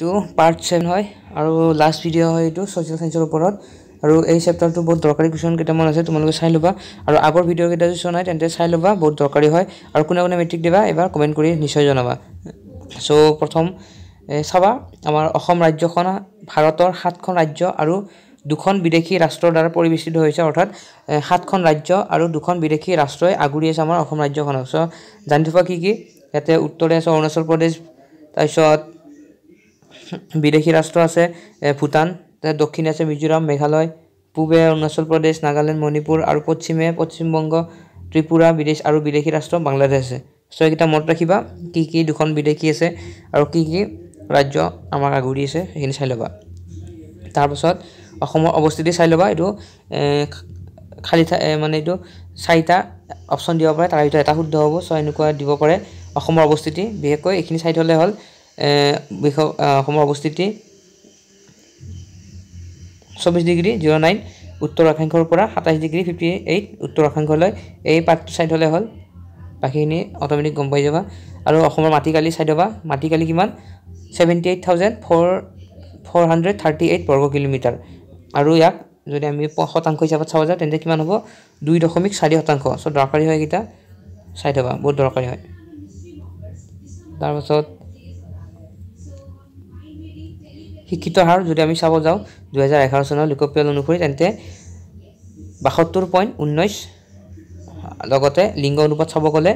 এইটো পাৰ্ট 7 হয় আৰু লাষ্ট ভিডিও হয় এইটো সোশ্যাল সায়েন্সৰ ওপৰত আৰু এই চেপ্টাৰটো বহুত দৰকাৰী কুৱেশ্যন কেইটামান আছে তোমালোকে চাই লবা আৰু আগৰ ভিডিও কেইটা যদি চোৱা নাই তেন্তে চাই লবা বহুত দৰকাৰী হয় আৰু কোনে কোনে মেট্ৰিক দিবা এবাৰ কমেন্ট কৰি নিশ্চয় জনাবা সো প্ৰথম চাবা আমাৰ অসম ৰাজ্যখন ভাৰতৰ 7খন ৰাজ্য আৰু দুখন বিদেশী ৰাষ্ট্ৰৰ দ্বাৰা পৰিবেষ্টিত হৈছে অৰ্থাৎ 7খন ৰাজ্য আৰু দুখন বিদেশী ৰাষ্ট্ৰই আগুৰি আছে আমাৰ অসম ৰাজ্যখনক সো জানি থবা কি ইয়াতে উত্তৰে আছে অৰুণাচল প্ৰদেশ তাৰপিছত বিদেশী ৰাষ্ট্ৰ আছে ভূটান দক্ষিণে আছে মিজোৰাম মেঘালয় পূবে অৰুণাচল প্ৰদেশ নাগালেণ্ড মণিপুৰ আৰু পশ্চিমে পশ্চিমবংগ ত্ৰিপুৰা বিদেশ আৰু বিদেশী ৰাষ্ট্ৰ বাংলাদেশ আছে সো এটা মনত ৰাখিবা কি দুখন বিদেশী আছে আৰু কি ৰাজ্য আমাৰ আগুৰি আছে সেইখিনি চাই লবা তাৰ পাছত অসমৰ অৱস্থিতি চাই লবা এটো খালি মানে এটো চাৰিটা অপচন দিব পাৰে তাৰ ভিতৰত এটা শুদ্ধ হ'ব সো এনেকুৱা দিব পাৰে অসমৰ অৱস্থিতি বিশেষকৈ এইখিনি চাই থলে হ'ল অসমৰ অৱস্থিতি 24 ডিগ্ৰী 09 উত্তৰ অক্ষাংশৰ পৰা 27 ডিগ্ৰী 58 উত্তৰ অক্ষাংশলৈ এই পাৰ্টটো চাই থলে হ'ল বাকিখিনি অটোমেটিক গম পাই যাবা আৰু অসমৰ মাটিকালি চাই দবা মাটিকালি কিমান 78438 বৰ্গ কিলোমিটাৰ আৰু ইয়াক যদি আমি শতাংশ হিচাপত চাব যাওঁ তেন্তে কিমান হ'ব 2.4% সো দৰকাৰী হয় কিটা চাই দবা বহুত দৰকাৰী হয় তাৰ পাছত শিক্ষিত হাৰ যদি আমি চাব যাওঁ 2011 চনৰ লোকপিয়ল অনুসৰি তেন্তে 72.19 লগতে লিংগ অনুপাত চাব গলে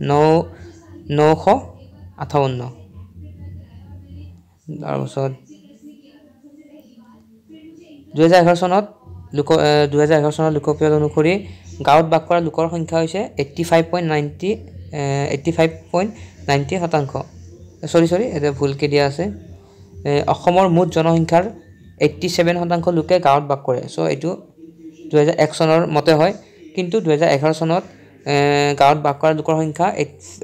958 তাৰ পাছত 2011 চনত লোকপিয়ল অনুসৰি গাঁৱত বাস কৰা লোকৰ সংখ্যা হৈছে 85.90 সৰি এটা ভুলকে দিয়া আছে অসমৰ মুঠ জনসংখ্যাৰ 87% লোকে গাঁৱত বাস কৰে সো এটো 2001 চনৰ মতে হয় কিন্তু 2011 চনত গাঁৱত বাস কৰা লোকৰ সংখ্যা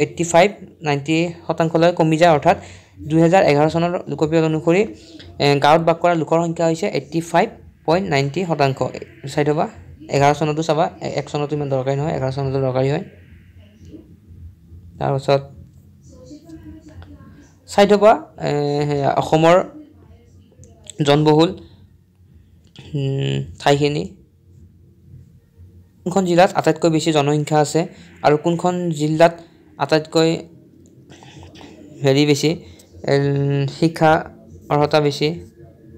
85-90% লৈ কমি যায় অৰ্থাৎ 2011 চনৰ লোকপিয়ল অনুসৰি গাঁৱত বাস কৰা লোকৰ সংখ্যা হৈছে 85.90% চাই থবা 11 চনতো চাবা 1 চনতো ইমান দৰকাৰী নহয় 11 চনতো দৰকাৰী হয় তাৰ পাছত চাই থবা অসমৰ জনবহুল ঠাইখিনি কোনখন জিলাত আটাইতকৈ বেছি জনসংখ্যা আছে আৰু কোনখন জিলাত আটাইতকৈ বেছি শিক্ষা অৰ্হতা বেছি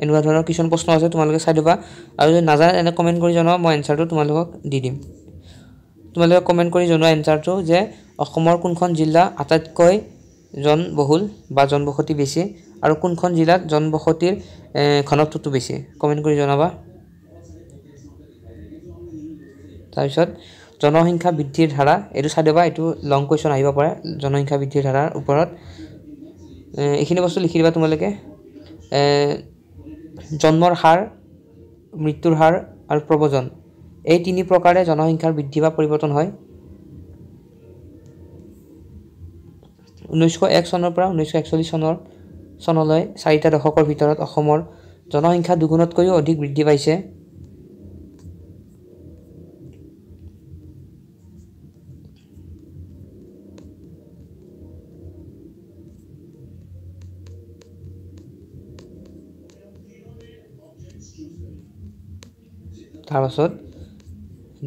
এনেকুৱা ধৰণৰ কিছুমান প্ৰশ্ন আছে তোমালোকে চাই দিবা আৰু যদি নাজানে এনে কমেন্ট কৰি জনাবা মই এনসাৰটো তোমালোকক দি দিম তোমালোকে কমেন্ট কৰি জনোৱা এনসাৰটো যে অসমৰ কোনখন জিলা আটাইতকৈ জনবহুল বা জনবসতি বেছি আৰু কোনখন জিলাত জনবসতিৰ ঘনত্বটো বেছি কমেন্ট কৰি জনাবা তাৰপিছত জনসংখ্যা বৃদ্ধিৰ ধাৰা এটো চাই দিবা এটো লং কোৱেশ্চন আহিব পাৰে জনসংখ্যা বৃদ্ধিৰ ধাৰাৰ ওপৰত এইখিনি বস্তু লিখি দিবা তোমালোকে জন্মৰ হাৰ মৃত্যুৰ হাৰ আৰু প্ৰব্ৰজন এই তিনি প্ৰকাৰে জনসংখ্যাৰ বৃদ্ধি বা পৰিৱৰ্তন হয় 1901 চনৰ পৰা 1941 চনলৈ চাৰিটা দশকৰ ভিতৰত অসমৰ জনসংখ্যা দুগুণতকৈও অধিক বৃদ্ধি পাইছে তাৰ পাছত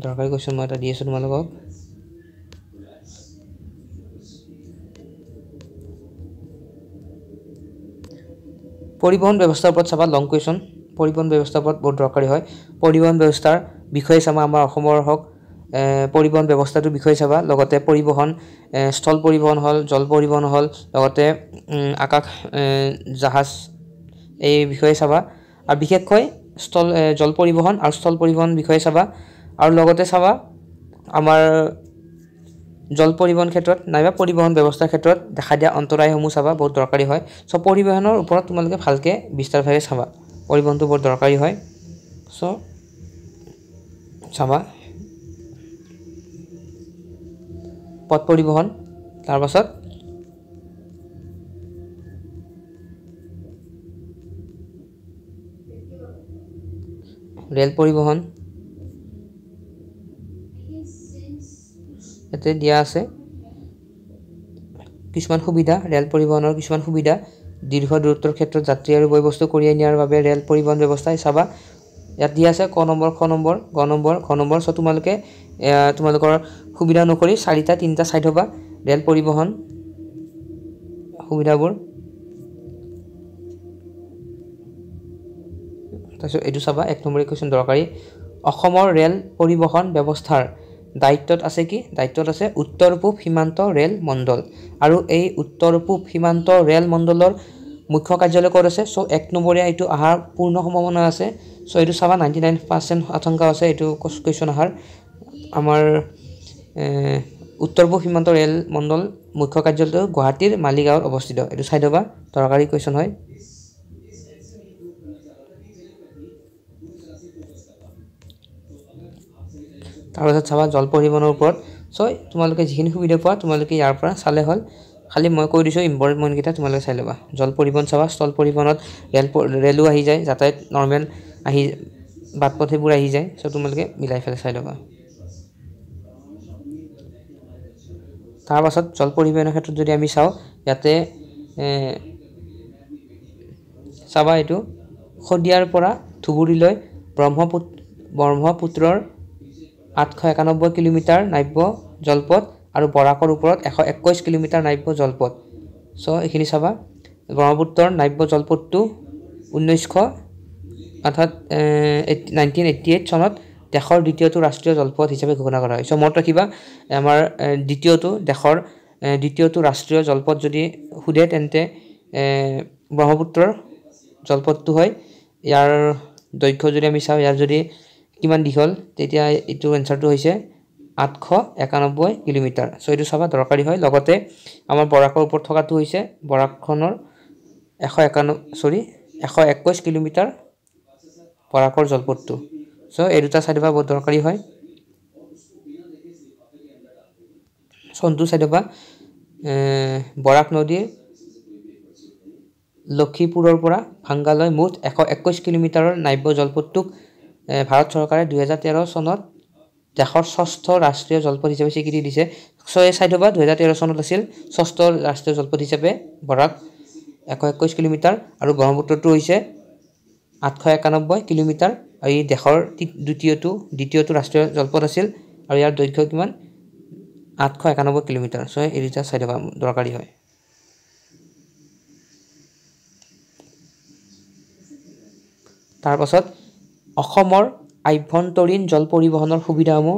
দৰকাৰী কোৱেশ্চন মই এটা দি আছো তোমালোকক পৰিবহন ব্যৱস্থাৰ ওপৰত চাবা লং কোৱেশ্চন পৰিবহন ব্যৱস্থাৰ ওপৰত বহুত দৰকাৰী হয় পৰিবহন ব্যৱস্থাৰ বিষয়ে চাবা আমাৰ অসমৰ হক পৰিবহন ব্যৱস্থাটোৰ বিষয়ে চাবা লগতে পৰিবহন স্থল পৰিবহন হল জল পৰিবহন হল লগতে আকাশ জাহাজ এই বিষয়ে চাবা আৰু বিশেষকৈ জল পৰিবহন আৰু স্থল পৰিবহন বিষয়ে চাবা আৰু লগতে চাবা আমাৰ জল পৰিবহন ক্ষেত্ৰত নাইবা পৰিবহন ব্যৱস্থাৰ ক্ষেত্ৰত দেখা দিয়া অন্তৰায়সমূহ চাবা বহুত দৰকাৰী হয় সো পৰিবহনৰ ওপৰত তোমালোকে ভালকে বিস্তাৰভাৱে চাবা পৰিবহনটো বহুত দৰকাৰী হয় সো চাবা পথ পৰিবহন তাৰ পাছত ৰেল পৰিবহন এতে দিয়া আছে কিছুমান সুবিধা ৰেল পৰিবহনৰ কিছুমান সুবিধা দীৰ্ঘ দূৰত্বৰ ক্ষেত্ৰত যাত্ৰী আৰু বয়বস্তু কঢ়িয়াই নিয়াৰ বাবে ৰেল পৰিবহন ব্যৱস্থা চাবা ইয়াত দিয়া আছে ক নম্বৰ গ নম্বৰ সো তোমালোকে তোমালোকৰ সুবিধা অনুসৰি 4টা 3টা সাইড হবা ৰেল পৰিবহন সুবিধাবোৰ তাছত এটো চাবা এক নম্বৰ কোৱেশ্চন দৰকাৰী অসমৰ ৰেল পৰিবহন ব্যৱস্থাৰ দায়িত্বত আছে কি দায়িত্বত আছে উত্তৰ পূব সীমান্ত ৰেল মণ্ডল আৰু এই উত্তৰ পূব সীমান্ত ৰেল মণ্ডলৰ মুখ্য কাৰ্যালয় ক'ত আছে সো এক নম্বৰীয়া এটো আহাৰ পূৰ্ণ সম্ভাৱনা আছে সো এটো চাবা 99% আশংকা আছে এটো কোৱেশ্চন আহাৰ আমাৰ উত্তৰ পূব সীমান্ত ৰেল মণ্ডল মুখ্য কাৰ্যালয়টো গুৱাহাটীৰ মালিগাঁৱত অৱস্থিত এটো চাই দবা দৰকাৰী কোৱেশ্চন হয় তাৰপিছত চাবা জল পৰিবহনৰ ওপৰত সো তোমালোকে যিখিনি সুবিধা পোৱা তোমালোকে ইয়াৰ পৰা চালে হল খালি মই কৈ দিছো ইম্পৰ্টেন্ট কেইটা তোমালোকে চাই লবা জল পৰিবহন চাবা স্থল পৰিবহনত ৰেলো আহি যায় যাতায়াত নৰমেল আহি বাটপথেবোৰ আহি যায় সো তোমালোকে মিলাই ফেলে চাই লবা তাৰ পাছত জল পৰিবহনৰ ক্ষেত্ৰত যদি আমি চাও ইয়াতে চাবা এটো খদিয়াৰ পৰা ধুবুৰীলৈ ব্ৰহ্মপুত্ৰৰ 891 কিলোমিটাৰ নাব্য জলপথ আৰু বৰাকৰ ওপৰত 121 কিলোমিটাৰ নাব্য জলপথ সো এখিনি চাবা ব্ৰহ্মপুত্ৰৰ নাব্য জলপথটো 1900 অৰ্থাৎ 1988 চনত দেশৰ দ্বিতীয়টো ৰাষ্ট্ৰীয় জলপথ হিচাপে ঘোষণা কৰা হয় সো মনত ৰাখিবা আমাৰ দ্বিতীয়টো দেশৰ দ্বিতীয়টো ৰাষ্ট্ৰীয় জলপথ যদি খুদে তেন্তে ব্ৰহ্মপুত্ৰৰ জলপথটো হয় ইয়াৰ দৈৰ্ঘ্য যদি আমি চাও ইয়াৰ যদি কিমান দীঘল তেতিয়া এটো এনসাৰটো হৈছে 891 কিলোমিটাৰ সো এটো চাবা দৰকাৰী হয় লগতে আমাৰ বৰাকৰ ওপৰত থকাটো হৈছে বৰাকখনৰ 121 কিলোমিটাৰ বৰাকৰ জলপথটো সো এই দুটা সাইডবা বহুত দৰকাৰী হয় সন্তু সাইডবা বৰাক নদীৰ লক্ষীপুৰৰ পৰা ভাঙ্গালৈ মুঠ 121 কিলোমিটাৰৰ নাব্য জলপথটোক ভাৰত চৰকাৰে 2013 চনত দেশৰ ষষ্ঠ ৰাষ্ট্ৰীয় জলপথ হিচাপে স্বীকৃতি দিছে সো এই সাইডবা 2013 চনত আছিল ষষ্ঠ ৰাষ্ট্ৰীয় জলপথ হিচাপে বৰাক 121 কিলোমিটাৰ আৰু ব্ৰহ্মপুত্ৰটো হৈছে 891 কিলোমিটাৰ আৰু এই দেশৰ দ্বিতীয়টো ৰাষ্ট্ৰীয় জলপথ আছিল আৰু ইয়াৰ দৈৰ্ঘ্য কিমান 891 কিলোমিটাৰ সো এই দুটা সাইডবা দৰকাৰী হয় তাৰ পাছত অসমৰ আভ্যন্তৰীণ জল পৰিবহনৰ সুবিধাসমূহ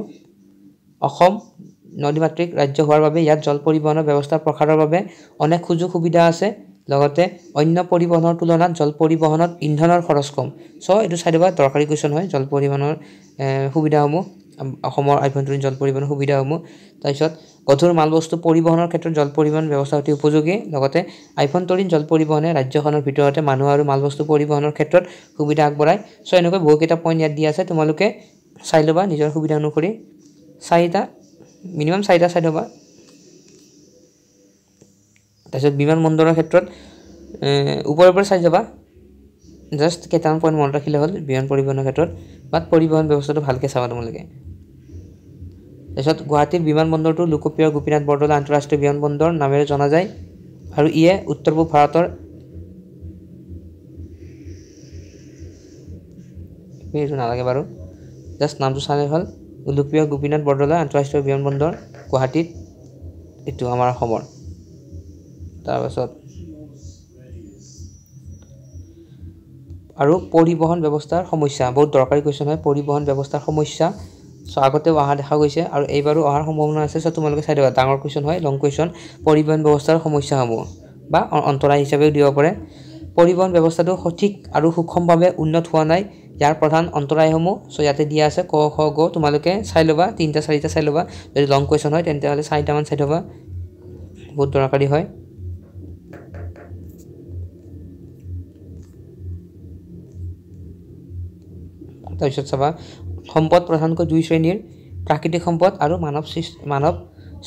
অসম নদীমাতৃক ৰাজ্য হোৱাৰ বাবে ইয়াত জল পৰিবহনৰ ব্যৱস্থা প্ৰসাৰৰ বাবে অনেক সুযোগ সুবিধা আছে লগতে অন্য পৰিবহনৰ তুলনাত জল পৰিবহনত ইন্ধনৰ খৰচ কম সো এটো সাইডবা দৰকাৰী কোৱেশ্চন হয় জল পৰিবহনৰ সুবিধাসমূহ অসমৰ আভ্যন্তৰীণ জল পৰিবহনৰ সুবিধাসমূহ তাৰপিছত গধুৰ মালবস্তু পৰিবহনৰ ক্ষেত্ৰত জল পৰিবহন ব্যৱস্থা অতি উপযোগী লগতে আভ্যন্তৰীণ জল পৰিবহনে ৰাজ্যখনৰ ভিতৰতে মানুহ আৰু মালবস্তু পৰিবহনৰ ক্ষেত্ৰত সুবিধা আগবঢ়ায় সো এনেকৈ বহুকেইটা পইণ্ট ইয়াত দিয়া আছে তোমালোকে চাই লবা নিজৰ সুবিধা অনুসৰি মিনিমাম 4টা সাইড হবা তাৰপিছত বিমান বন্দৰৰ ক্ষেত্ৰত ওপৰৰ চাই যাবা জাস্ট কেইটামান পইণ্ট মনত ৰাখিলে হ'ল বিমান পৰিবহনৰ ক্ষেত্ৰত বাট পৰিবহন ব্যৱস্থাটো ভালকে চাবা তোমালোকে তাৰপিছত গুৱাহাটীৰ বিমান বন্দৰটো লোকপ্ৰিয় গোপীনাথ বৰদলৈ আন্তঃৰাষ্ট্ৰীয় বিমান বন্দৰ নামেৰে জনা যায় আৰু ইয়ে উত্তৰ পূব ভাৰতৰ এইটো নালাগে বাৰু জাস্ট নামটো চালে হ'ল লোকপ্ৰিয় গোপীনাথ বৰদলৈ আন্তঃৰাষ্ট্ৰীয় বিমান বন্দৰ গুৱাহাটীত এটো আমাৰ অসমৰ তাৰপাছত আৰু পৰিবহন ব্যৱস্থাৰ সমস্যা বহুত দৰকাৰী কোৱেশ্চন হয় পৰিবহন ব্যৱস্থাৰ সমস্যা সো আগতে অহা দেখা গৈছে আৰু এইবাৰো অহাৰ সম্ভাৱনা আছে সো তোমালোকে চাই দিবা ডাঙৰ কোৱেশ্চন হয় লং কোৱেশ্চন পৰিবহন ব্যৱস্থাৰ সমস্যাসমূহ বা অন্তৰায় হিচাপে দিব পাৰে পৰিবহন ব্যৱস্থাটো সঠিক আৰু সুক্ষমভাৱে উন্নত হোৱা নাই ইয়াৰ প্ৰধান অন্তৰায়সমূহ সো ইয়াতে দিয়া আছে ক খ গ তোমালোকে চাই লবা 3টা 4টা চাই লবা যদি লং কোৱেশ্চন হয় তেন্তে হলে 4টা মান চাই লবা বহুত দৰকাৰী হয় তাৰপিছত চাবা সম্পদ প্ৰধানকৈ দুই শ্ৰেণীৰ প্ৰাকৃতিক সম্পদ আৰু মানৱ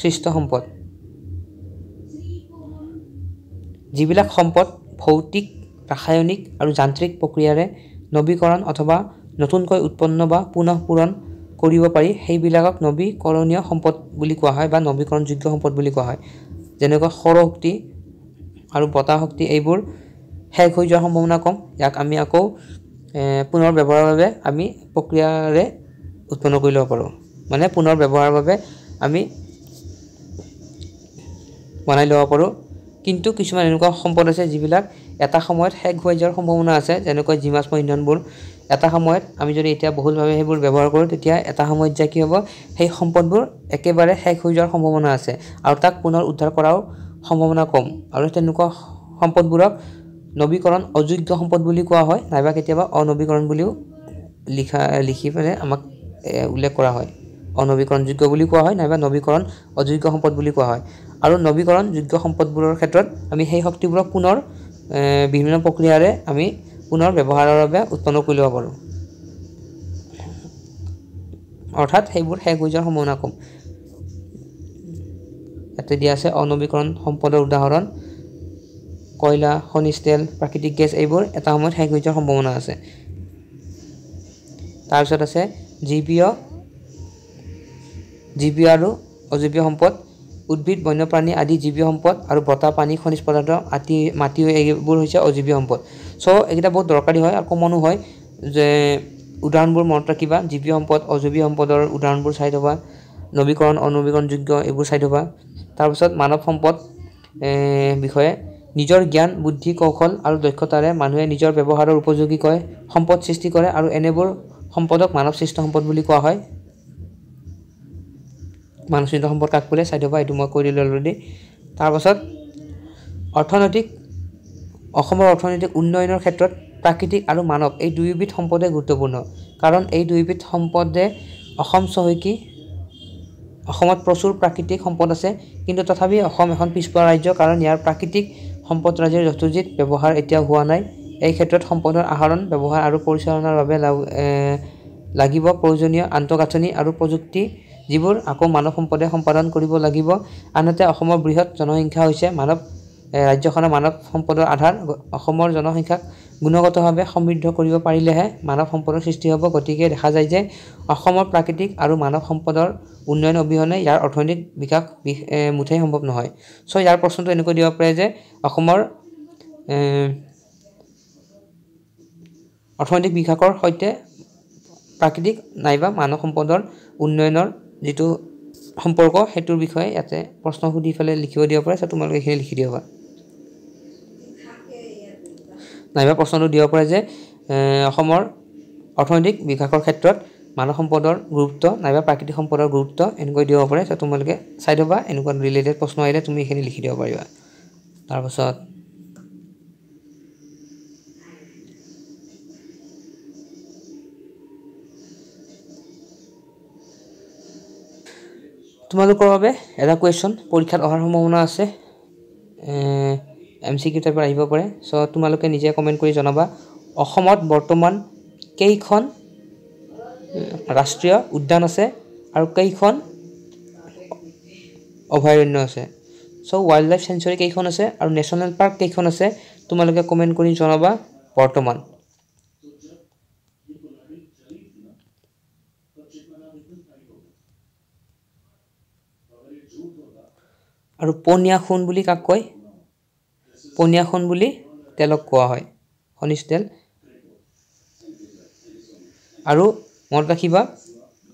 সৃষ্ট সম্পদ যিবিলাক সম্পদ ভৌতিক ৰাসায়নিক আৰু যান্ত্ৰিক প্ৰক্ৰিয়াৰে নৱীকৰণ অথবা নতুনকৈ উৎপন্ন বা পুনঃ পূৰণ কৰিব পাৰি সেইবিলাকক নৱীকৰণীয় সম্পদ বুলি কোৱা হয় বা নৱীকৰণযোগ্য সম্পদ বুলি কোৱা হয় যেনেকৈ সৌৰশক্তি আৰু বতাহ শক্তি এইবোৰ শেষ হৈ যোৱাৰ সম্ভাৱনা কম ইয়াক আমি আকৌ পুনৰ ব্যৱহাৰৰ বাবে আমি প্ৰক্ৰিয়াৰে উৎপন্ন কৰি ল'ব পাৰোঁ মানে পুনৰ ব্যৱহাৰৰ বাবে আমি বনাই ল'ব পাৰোঁ কিন্তু কিছুমান এনেকুৱা সম্পদ আছে যিবিলাক এটা সময়ত শেষ হৈ যোৱাৰ সম্ভাৱনা আছে যেনেকৈ জীৱাশ্ম ইন্ধনবোৰ এটা সময়ত আমি যদি এতিয়া বহুলভাৱে সেইবোৰ ব্যৱহাৰ কৰোঁ তেতিয়া এটা সময়ত যে কি হ'ব সেই সম্পদবোৰ একেবাৰে শেষ হৈ যোৱাৰ সম্ভাৱনা আছে আৰু তাক পুনৰ উদ্ধাৰ কৰাও সম্ভাৱনা কম আৰু তেনেকুৱা সম্পদবোৰক নৱীকৰণ অযোগ্য সম্পদ বুলি কোৱা হয় নাইবা কেতিয়াবা অনৱীকৰণ বুলিও লিখি পেলাই আমাক উল্লেখ কৰা হয় অনৱীকৰণযোগ্য বুলি কোৱা হয় নাইবা নৱীকৰণ অযোগ্য সম্পদ বুলি কোৱা হয় আৰু নৱীকৰণযোগ্য সম্পদবোৰৰ ক্ষেত্ৰত আমি সেই শক্তিবোৰক পুনৰ বিভিন্ন প্ৰক্ৰিয়াৰে আমি পুনৰ ব্যৱহাৰৰ বাবে উৎপন্ন কৰি ল'ব পাৰোঁ অৰ্থাৎ সেইবোৰ শেষ হৈ যোৱাৰ সম্ভাৱনা কম ইয়াতে দিয়া আছে অনৱীকৰণ সম্পদৰ উদাহৰণ কয়লা খনিজ তেল প্ৰাকৃতিক গেছ এইবোৰ এটা সময়ত শেষ হৈ যোৱাৰ সম্ভাৱনা আছে তাৰপিছত আছে জীৱীয় আৰু অজীৱীয় সম্পদ উদ্ভিদ বন্যপ্ৰাণী আদি জীৱীয় সম্পদ আৰু বতাহ পানী খনিজ পদাৰ্থ মাটি এইবোৰ হৈছে অজীৱীয় সম্পদ চ' এইকেইটা বহুত দৰকাৰী হয় আৰু কমনো হয় যে উদাহৰণবোৰ মনত ৰাখিবা জীৱীয় সম্পদ অজীৱীয় সম্পদৰ উদাহৰণবোৰ চাই থবা নৱীকৰণ অনৱীকৰণযোগ্য এইবোৰ চাই থবা তাৰপিছত মানৱ সম্পদ বিষয়ে নিজৰ জ্ঞান বুদ্ধি কৌশল আৰু দক্ষতাৰে মানুহে নিজৰ ব্যৱহাৰৰ উপযোগী কৰে সম্পদ সৃষ্টি কৰে আৰু এনেবোৰ সম্পদক মানৱ সৃষ্ট সম্পদ বুলি কোৱা হয় মানৱ সৃষ্ট সম্পদ কাক বোলে চাই থবা এইটো মই কৈ দিলোঁ অলৰেডি তাৰপাছত অসমৰ অৰ্থনৈতিক উন্নয়নৰ ক্ষেত্ৰত প্ৰাকৃতিক আৰু মানৱ এই দুয়োবিধ সম্পদে গুৰুত্বপূৰ্ণ কাৰণ এই দুয়োবিধ সম্পদে অসম চহকী অসমত প্ৰচুৰ প্ৰাকৃতিক সম্পদ আছে কিন্তু তথাপি অসম এখন পিছপৰা ৰাজ্য কাৰণ ইয়াৰ প্ৰাকৃতিক সম্পদৰাজিৰ যথোচিত ব্যৱহাৰ এতিয়াও হোৱা নাই এই ক্ষেত্ৰত সম্পদৰ আহৰণ ব্যৱহাৰ আৰু পৰিচালনাৰ বাবে লাগিব প্ৰয়োজনীয় আন্তঃগাঁথনি আৰু প্ৰযুক্তি যিবোৰ আকৌ মানৱ সম্পদে সম্পাদন কৰিব লাগিব আনহাতে অসমৰ বৃহৎ জনসংখ্যা হৈছে ৰাজ্যখনৰ মানৱ সম্পদৰ আধাৰ অসমৰ জনসংখ্যাক গুণগতভাৱে সমৃদ্ধ কৰিব পাৰিলেহে মানৱ সম্পদৰ সৃষ্টি হ'ব গতিকে দেখা যায় যে অসমৰ প্ৰাকৃতিক আৰু মানৱ সম্পদৰ উন্নয়ন অবিহনে ইয়াৰ অৰ্থনৈতিক বিকাশ মুঠেই সম্ভৱ নহয় চ' ইয়াৰ প্ৰশ্নটো এনেকৈ দিব পাৰে যে অসমৰ অৰ্থনৈতিক বিকাশৰ সৈতে প্ৰাকৃতিক নাইবা মানৱ সম্পদৰ উন্নয়নৰ যিটো সম্পৰ্ক সেইটোৰ বিষয়ে ইয়াতে প্ৰশ্ন সুধি পেলাই লিখিব দিব পাৰে চ' তোমালোকে এইখিনি লিখি দিবা নাইবা প্ৰশ্নটো দিব পাৰে যে অসমৰ অৰ্থনৈতিক বিকাশৰ ক্ষেত্ৰত মানৱ সম্পদৰ গুৰুত্ব নাইবা প্ৰাকৃতিক সম্পদৰ গুৰুত্ব এনেকৈ দিব পাৰে চ' তোমালোকে চাই থবা এনেকুৱা ৰিলেটেড প্ৰশ্ন আহিলে তুমি এইখিনি লিখি দিব পাৰিবা তাৰপাছত তোমালোকৰ বাবে এটা কুৱেশ্যন পৰীক্ষাত অহাৰ সম্ভাৱনা আছে MCQ টাইপৰ আহিব পাৰে চ' তোমালোকে নিজে কমেণ্ট কৰি জনাবা অসমত বৰ্তমান কেইখন ৰাষ্ট্ৰীয় উদ্যান আছে আৰু কেইখন অভয়াৰণ্য আছে চ' ৱাইল্ড লাইফ চেঞ্চুৰী কেইখন আছে আৰু নেশ্যনেল পাৰ্ক কেইখন আছে তোমালোকে কমেণ্ট কৰি জনাবা বৰ্তমান আৰু পনীয়া সোণ বুলি কাক কয় পনীয়া সোণ বুলি তেলক কোৱা হয় খনিজ তেল আৰু মনত ৰাখিবা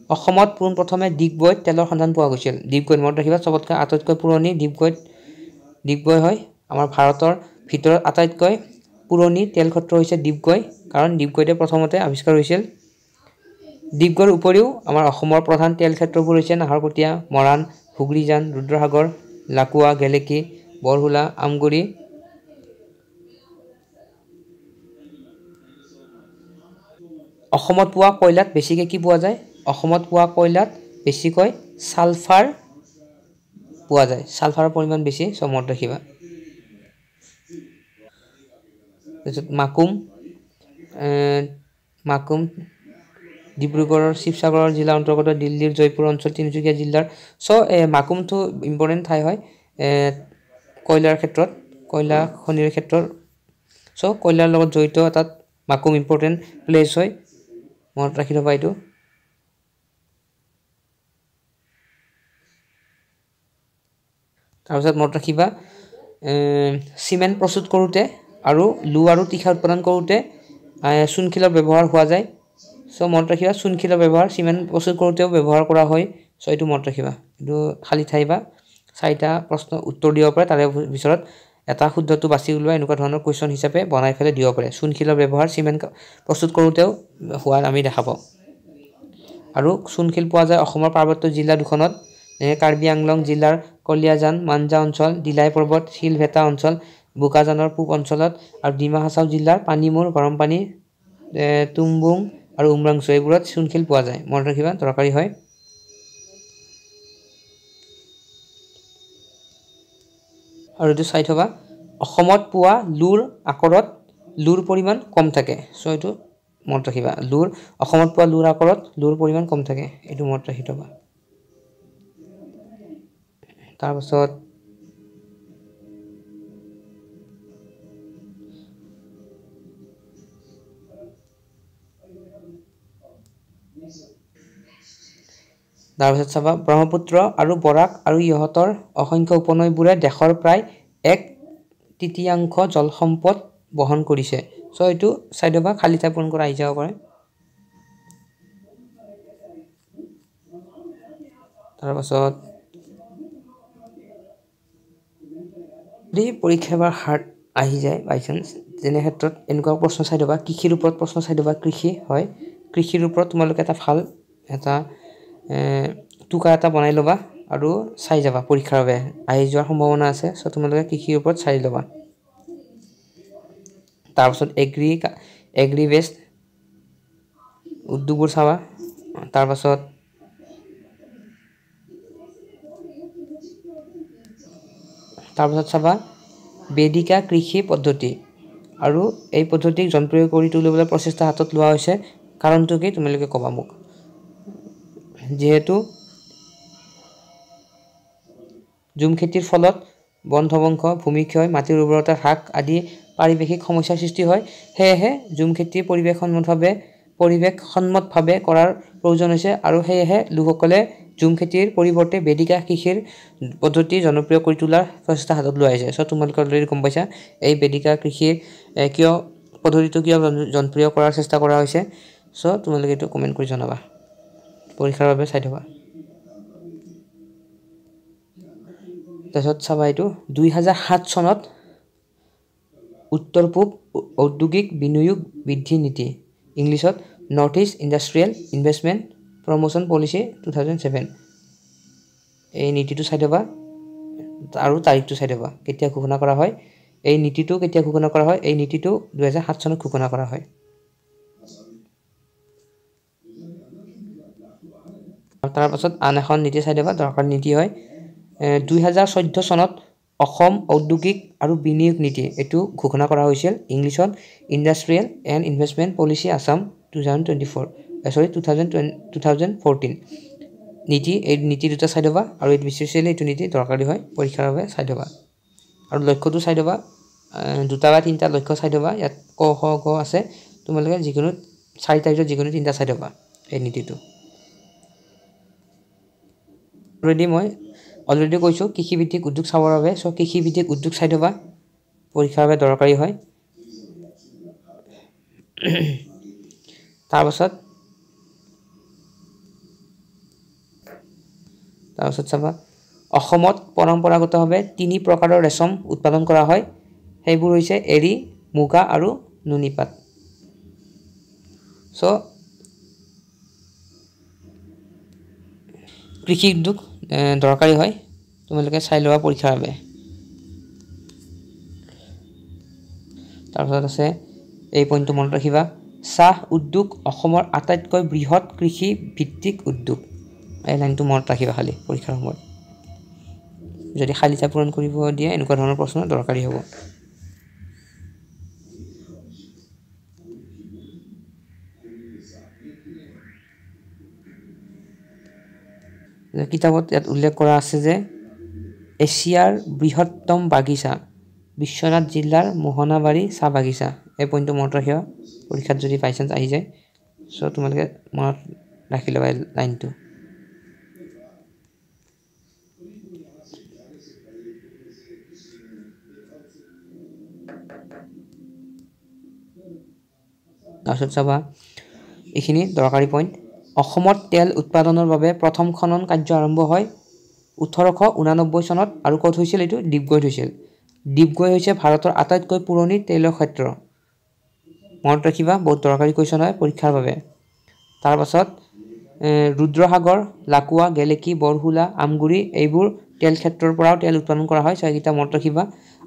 অসমত পোনপ্ৰথমে ডিগবৈত তেলৰ সন্ধান পোৱা গৈছিল ডিগবৈত মনত ৰাখিবা চবতকৈ আটাইতকৈ পুৰণি ডিগবৈ হয় আমাৰ ভাৰতৰ ভিতৰত আটাইতকৈ পুৰণি তেল ক্ষেত্ৰ হৈছে ডিগবৈ কাৰণ ডিগবৈতে প্ৰথমতে আৱিষ্কাৰ হৈছিল ডিগবৈৰ উপৰিও আমাৰ অসমৰ প্ৰধান তেল ক্ষেত্ৰবোৰ হৈছে নাহৰকটীয়া মৰাণ হুগ্ৰীজান ৰুদ্ৰসাগৰ লাকুৱা গেলেকী বৰহুলা আমগুৰি অসমত পোৱা কয়লাত বেছিকৈ কি পোৱা যায় অসমত পোৱা কয়লাত বেছিকৈ ছালফাৰ পোৱা যায় ছালফাৰৰ পৰিমাণ বেছি চ' মনত ৰাখিবা তাৰপিছত মাকুম ডিব্ৰুগড়ৰ শিৱসাগৰৰ জিলাৰ অন্তৰ্গত দিল্লীৰ জয়পুৰ অঞ্চল তিনিচুকীয়া জিলাৰ চ' মাকুমটো ইম্পৰ্টেণ্ট ঠাই হয় কয়লাৰ ক্ষেত্ৰত কয়লা খনিৰ ক্ষেত্ৰত চ' কয়লাৰ লগত জড়িত তাত মাকুম ইম্পৰ্টেণ্ট প্লেচ হয় মনত ৰাখি থবা এইটো তাৰপিছত মনত ৰাখিবা সিমেন্ট প্ৰস্তুত কৰোঁতে আৰু লো আৰু তীখা উৎপাদন কৰোঁতে চূণশিলৰ ব্যৱহাৰ হোৱা যায় সো মনত ৰাখিবা চূণশিলৰ ব্যৱহাৰ সিমেন্ট প্ৰস্তুত কৰোঁতেও ব্যৱহাৰ কৰা হয় সো এইটো মনত ৰাখিবা এইটো খালি ঠাই বা চাৰিটা প্ৰশ্ন উত্তৰ দিব পাৰে তাৰে ভিতৰত এটা শুদ্ধটো বাছি উলিওৱা এনেকুৱা ধৰণৰ কোৱেশ্চন হিচাপে বনাই ফেলে দিব পাৰে চূণশিলৰ ব্যৱহাৰ সিমেন্ট প্ৰস্তুত কৰোঁতেও হোৱা আমি দেখা পাওঁ আৰু চূণশিল পোৱা যায় অসমৰ পাৰ্বত্য জিলা দুখনত কাৰ্বি আংলং জিলাৰ কলিয়াজান মানজা অঞ্চল দিলাই পৰ্বত শিলভেটা অঞ্চল বোকাজানৰ পূব অঞ্চলত আৰু ডিমা হাছাও জিলাৰ পানীমূৰ গৰমপানী তুমবুং আৰু উমৰাংচু এইবোৰত চূণশিল পোৱা যায় মনত ৰাখিবা দৰকাৰী হয় আৰু এইটো চাই থবা অসমত পোৱা লুৰ আকৰত লুৰ পৰিমাণ কম থাকে সো এইটো মনত ৰাখিবা লুৰ অসমত পোৱা লুৰ আকৰত লুৰ পৰিমাণ কম থাকে এইটো মনত ৰাখি থবা তাৰপিছত চাবা ব্ৰহ্মপুত্ৰ আৰু বৰাক আৰু ইহঁতৰ অসংখ্য উপনৈবোৰে দেশৰ প্ৰায় 1/3 জল সম্পদ বহন কৰিছে সো এইটো চাইড বা খালি ঠাই পূৰণ কৰা আহি যাব পাৰে তাৰপাছত পৰীক্ষা বা হাৰ্ট আহি যায় বাই চান্স যেনে ক্ষেত্ৰত এনেকুৱা প্ৰশ্ন চাই দিবা কৃষিৰ ওপৰত প্ৰশ্ন চাই দিবা কৃষি হয় কৃষিৰ ওপৰত তোমালোকে এটা ভাল এটা টুকা এটা বনাই ল'বা আৰু চাই যাবা পৰীক্ষাৰ বাবে আহি যোৱাৰ সম্ভাৱনা আছে সো তোমালোকে কৃষিৰ ওপৰত চাই ল'বা তাৰপিছত এগ্ৰি বেস্ট উদ্যোগবোৰ চাবা তাৰপাছত চাবা বেদিকা কৃষি পদ্ধতি আৰু এই পদ্ধতিক জনপ্ৰিয় কৰি তুলিবলৈ প্ৰচেষ্টা হাতত লোৱা হৈছে কাৰণটো কি তোমালোকে ক'বা মোক যেহেতু জুম খেতিৰ ফলত বন ধ্বংস ভূমিক্ষয় মাটিৰ উৰ্বৰতা হ্ৰাস আদি পাৰিৱেশিক সমস্যাৰ সৃষ্টি হয় সেয়েহে জুম খেতি পৰিৱেশসন্মতভাৱে কৰাৰ প্ৰয়োজন হৈছে আৰু সেয়েহে লোকসকলে জুম খেতিৰ পৰিৱৰ্তে বেদিকা কৃষিৰ পদ্ধতি জনপ্ৰিয় কৰি তোলাৰ প্ৰচেষ্টা হাতত লোৱা হৈছে সো তোমালোকে অলৰেডি গম পাইছা এই বেদিকা কৃষিৰ কিয় পদ্ধতিটো কিয় জনপ্ৰিয় কৰাৰ চেষ্টা কৰা হৈছে সো তোমালোকে এইটো কমেন্ট কৰি জনাবা পৰীক্ষাৰ বাবে চাই থবা তাৰপিছত চাবা এইটো 2007 চনত উত্তৰ পূব ঔদ্যোগিক বিনিয়োগ বৃদ্ধি নীতি ইংলিছত north east industrial investment promotion policy 2007 এই নীতিটো চাই থবা আৰু তাৰিখটো চাই থবা কেতিয়া ঘোষণা কৰা হয় এই নীতিটো কেতিয়া ঘোষণা কৰা হয় এই নীতিটো 2007 চনত ঘোষণা কৰা হয় তাৰ পাছত আন এখন নীতি চাই থবা দৰকাৰী নীতি হয় 2014 চনত অসম ঔদ্যোগিক আৰু বিনিয়োগ নীতি এটো ঘোষণা কৰা হৈছিল ইংলিছত industrial and investment policy Assam 2014 নীতি এই নীতি দুটা চাই থবা আৰু এই বিশেষকৈ এইটো নীতি দৰকাৰী হয় পৰীক্ষাৰ বাবে চাই থবা আৰু লক্ষ্যটো চাই থবা দুটা বা তিনিটা লক্ষ্য চাই থবা ইয়াত ক খ গ আছে তোমালোকে যিকোনো চাৰিটা ভিতৰত যিকোনো তিনিটা চাই থবা এই নীতিটো অলৰেডি কৈছোঁ কৃষিভিত্তিক উদ্যোগ চাবৰ বাবে সো কৃষিভিত্তিক উদ্যোগ চাই থবা পৰীক্ষাৰ বাবে দৰকাৰী হয় তাৰপাছত চাবা অসমত পৰম্পৰাগতভাৱে 3 প্ৰকাৰৰ ৰেচম উৎপাদন কৰা হয় সেইবোৰ হৈছে এৰী মুগা আৰু নুনিপাত সো কৃষি উদ্যোগ দৰকাৰী হয় তোমালোকে চাই লোৱা পৰীক্ষাৰ বাবে তাৰপিছত আছে এই পইণ্টটো মনত ৰাখিবা চাহ উদ্যোগ অসমৰ আটাইতকৈ বৃহৎ কৃষি ভিত্তিক উদ্যোগ এই লাইনটো মনত ৰাখিবা খালি পৰীক্ষাৰ সময়ত যদি খালি ঠাই পূৰণ কৰিব দিয়ে এনেকুৱা ধৰণৰ প্ৰশ্ন দৰকাৰী হ'ব কিতাপত ইয়াত উল্লেখ কৰা আছে যে এছিয়াৰ বৃহত্তম বাগিচা বিশ্বনাথ জিলাৰ মোহনাবাৰী চাহ বাগিচা এই পইণ্টটো মনত ৰাখিবা পৰীক্ষাত যদি বাই চান্স আহি যায় সো তোমালোকে মনত ৰাখি ল'বা লাইনটো তাৰপিছত চাবা এইখিনি দৰকাৰী পইণ্ট অসমত তেল উৎপাদনৰ বাবে প্ৰথম খনন কাৰ্য আৰম্ভ হয় 1889 চনত আৰু ক'ত হৈছিল এইটো ডিগবৈত হৈছিল ডিগবৈ হৈছে ভাৰতৰ আটাইতকৈ পুৰণি তেল ক্ষেত্ৰ মনত ৰাখিবা বহুত দৰকাৰী কোৱেশ্চন হয় পৰীক্ষাৰ বাবে তাৰ পাছত ৰুদ্ৰসাগৰ লাকুৱা গেলেকি বৰহুলা আমগুৰি এইবোৰ তেল ক্ষেত্ৰৰ পৰাও তেল উৎপাদন কৰা হয় সেইকেইটা মনত ৰাখিবা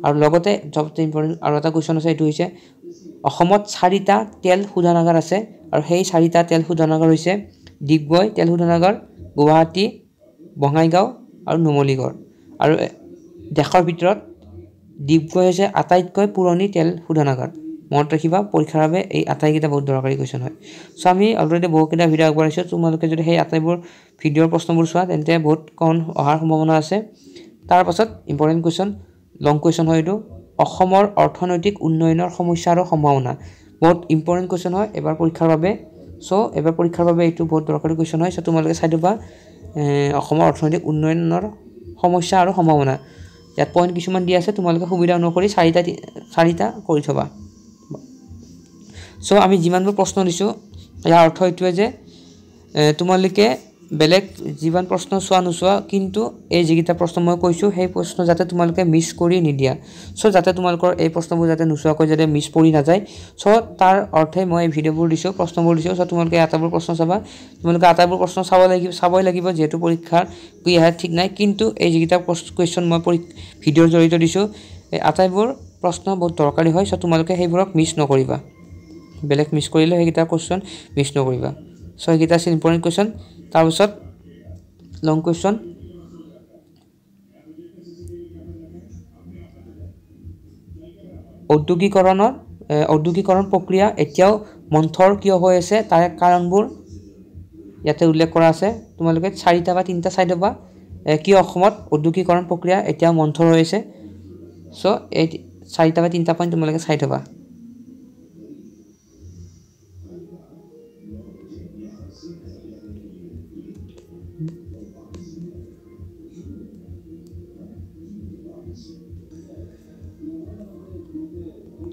আৰু লগতে সবচেয়ে ইম্পৰ্টেণ্ট আৰু এটা কোৱেশ্চন আছে এইটো হৈছে অসমত 4টা তেল শোধনাগাৰ আছে আৰু সেই 4টা তেল শোধনাগাৰ হৈছে ডিগবৈ তেল শোধনাগাৰ গুৱাহাটী বঙাইগাঁও আৰু নুমলীগড় আৰু দেশৰ ভিতৰত ডিগবৈ হৈছে আটাইতকৈ পুৰণি তেল শোধনাগাৰ মনত ৰাখিবা পৰীক্ষাৰ বাবে এই আটাইকেইটা বহুত দৰকাৰী কোৱেশ্চন হয় সো আমি অলৰেডি বহুকেইটা ভিডিঅ' আগবঢ়াইছোঁ তোমালোকে যদি সেই আটাইবোৰ ভিডিঅ'ৰ প্ৰশ্নবোৰ চোৱা তেন্তে বহুত কম অহাৰ সম্ভাৱনা আছে তাৰ পাছত ইম্পৰ্টেণ্ট কোৱেশ্চন লং কোৱেশ্চন হয় এইটো অসমৰ অৰ্থনৈতিক উন্নয়নৰ সমস্যা আৰু সম্ভাৱনা বহুত ইম্পৰ্টেণ্ট কোৱেশ্চন হয় এবাৰ পৰীক্ষাৰ বাবে সো এবাৰ পৰীক্ষাৰ বাবে এইটো বহুত দৰকাৰী কোৱেশ্চন হয় সো তোমালোকে চাই দিবা অসমৰ অৰ্থনৈতিক উন্নয়নৰ সমস্যা আৰু সম্ভাৱনা ইয়াত পইণ্ট কিছুমান দি আছে তোমালোকে সুবিধা অনুসৰি 4টা কৰি থবা সো আমি যিমানবোৰ প্ৰশ্ন দিছোঁ ইয়াৰ অৰ্থ এইটোৱে যে তোমালোকে বেলেগ যিমান প্ৰশ্ন চোৱা নোচোৱা কিন্তু এই যিকেইটা প্ৰশ্ন মই কৈছোঁ সেই প্ৰশ্ন যাতে তোমালোকে মিছ কৰি নিদিয়া সো যাতে তোমালোকৰ এই প্ৰশ্নবোৰ যাতে নোচোৱাকৈ যাতে মিছ পৰি নাযায় সো তাৰ অৰ্থে মই এই ভিডিঅ'বোৰ দিছোঁ প্ৰশ্নবোৰ দিছোঁ সো তোমালোকে আটাইবোৰ প্ৰশ্ন চাবা তোমালোকে আটাইবোৰ প্ৰশ্ন চাবই লাগিব যিহেতু পৰীক্ষাৰ কি আহে ঠিক নাই কিন্তু এই যিকেইটা কুৱেশ্যন মই ভিডিঅ'ৰ জৰিয়তে দিছোঁ এই আটাইবোৰ প্ৰশ্ন বহুত দৰকাৰী হয় সো তোমালোকে সেইবোৰক মিছ নকৰিবা বেলেগ মিছ কৰিলে সেইকেইটা কুৱেশ্যন মিছ নকৰিবা সো এইকেইটা আছে ইম্পৰ্টেণ্ট কুৱেশ্যন তাৰপিছত লং কুৱেশ্যন ঔদ্যোগিকৰণ প্ৰক্ৰিয়া এতিয়াও মন্থৰ কিয় হৈ আছে তাৰ কাৰণবোৰ ইয়াতে উল্লেখ কৰা আছে তোমালোকে 4টা বা 3টা চাই দিবা কিয় অসমত ঔদ্যোগিকৰণ প্ৰক্ৰিয়া এতিয়াও মন্থৰ হৈ আছে সো এই 4টা বা 3টা পইণ্ট তোমালোকে চাই থবা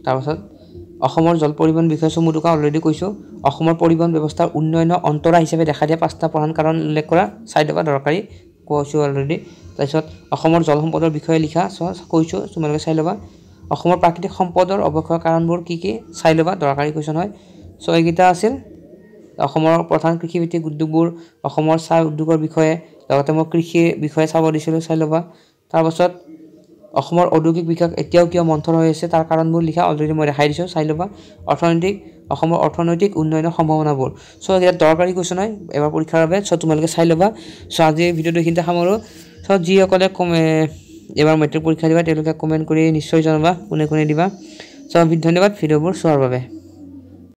তাৰপাছত অসমৰ জল পৰিবহণ বিষয় চমুটোকা অলৰেডি কৈছোঁ অসমৰ পৰিবহণ ব্যৱস্থাৰ উন্নয়নৰ অন্তৰা হিচাপে দেখা দিয়া 5টা প্ৰধান কাৰণ উল্লেখ কৰা চাই দিবা দৰকাৰী কৈছোঁ অলৰেডি তাৰপিছত অসমৰ জল সম্পদৰ বিষয়ে লিখা কৈছোঁ তোমালোকে চাই ল'বা অসমৰ প্ৰাকৃতিক সম্পদৰ অৱক্ষয়ৰ কাৰণবোৰ কি চাই ল'বা দৰকাৰী কুৱেশ্যন হয় সো এইকেইটা আছিল অসমৰ প্ৰধান কৃষিভিত্তিক উদ্যোগবোৰ অসমৰ চাহ উদ্যোগৰ বিষয়ে লগতে মই কৃষিৰ বিষয়ে চাব দিছিলোঁ চাই ল'বা তাৰপাছত অসমৰ ঔদ্যোগিক বিকাশ এতিয়াও কিয় মন্থৰ হৈ আছে তাৰ কাৰণবোৰ লিখা অলৰেডি মই দেখাই দিছোঁ চাই ল'বা অসমৰ অৰ্থনৈতিক উন্নয়নৰ সম্ভাৱনাবোৰ সো ইয়াত দৰকাৰী কুৱেশ্যন হয় এবাৰ পৰীক্ষাৰ বাবে সো তোমালোকে চাই ল'বা সো আজি ভিডিঅ'টো এইখিনিতে সামৰোঁ সো যিসকলে এবাৰ মেট্ৰিক পৰীক্ষা দিবা তেওঁলোকে কমেণ্ট কৰি নিশ্চয় জনাবা কোনে দিবা সো ধন্যবাদ ভিডিঅ'বোৰ চোৱাৰ বাবে